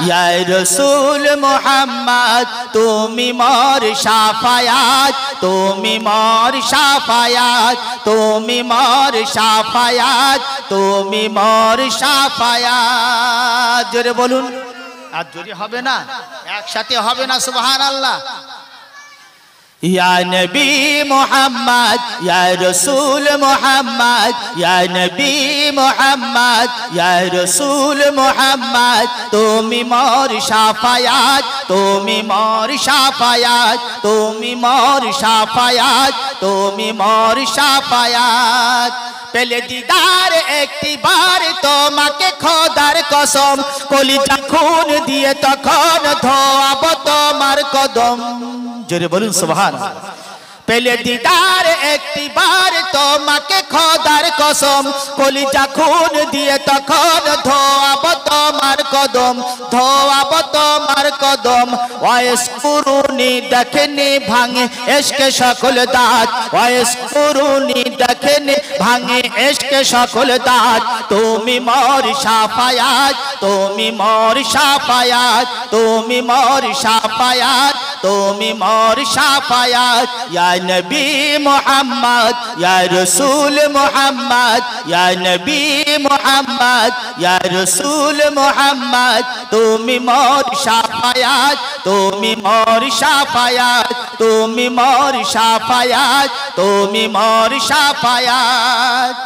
ইয়া রাসূল মুহাম্মদ তুমি মোর শাফায়াত তুমি মোর শাফায়াত তুমি মোর শাফায়াত তুমি মোর শাফায়াত জোরে বলুন আর জোরে হবে না একসাথে হবে না সুবহানাল্লাহ या नबी मोहम्मद या रसूल मोहम्मद या नबी मोहम्मद या रसूल मोहम्मद तुमी मोर शाफायात तुमी मोर शाफायात तुमी मोर शाफायात तुमी मोर शाफायात पहले दीदार एक बार তোমাকে খোদার কসম কলিজা খুন দিয়ে তখন ধোয়াবো তোমার কদম জোরে বলুন সুবহানাল্লাহ पहले दीदार एक बार তোমাকে খোদার কসম কলিজা খুন দিয়ে তখন ধোয়াবো তোমার কদম ধোয়াবো তোমার কদম ওয়াইস কুরুনি দেখেনি ভাঙে ইশকে সকল দাঁত ওয়াইস কুরুনি দেখেনি ভাঙে ইশকে সকল দাঁত তুমি মোর শাফায়াত তুমি মোর শাফায়াত তুমি মোর শাফায়াত তুমি মোর শাফায়াত ইয়া नबी मोहम्मद या रसूल मोहम्मद या नबी मोहम्मद या रसूल मोहम्मद तुमी मोर शाफायात तुमी मोर शाफायात तुमी मोर शाफायात तुमी मोर शाफायात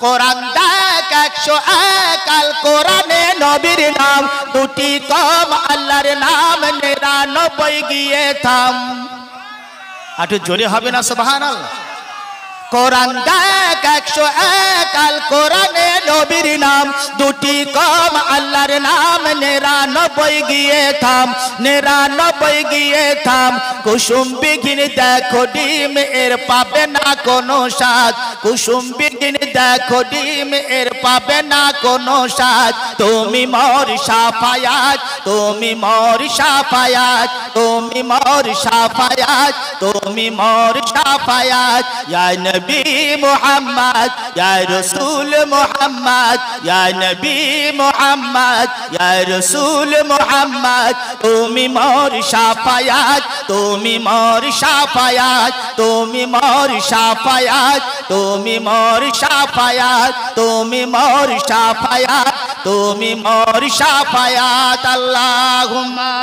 কোরআন দেখ 101 আল কোরআনে নবীর নাম দুটি কম আল্লাহর নাম 99 গিয়ে থাম আটু জোরে হবে না সুবহানাল্লাহ কোরআন দেখ 101 আল কোরআনে নবীর নাম দুটি কম আল্লাহর নাম 99 গিয়ে থাম 99 গিয়ে থাম কুসুম বিঘিন দেখো ডিম এর পাবে না কোনো স্বাদ কুসুম বিঘিন দেখো ডিম এর পাবে না কোনো স্বাদ তুমি মোর শাফায়াত তুমি মোর শাফায়াত তুমি মোর শাফায়াত তুমি মোর শাফায়াত ইয়া नबी मोहम्मद या रसूल मोहम्मद या नबी मोहम्मद या रसूल मोहम्मद तुमी मोर शाफायात तुमी मोर शाफायात तुमी मोर शाफायात तुमी मोर शाफायात तुमी मोर शाफायात तुमी मोर शाफायात अल्लाहुम्मा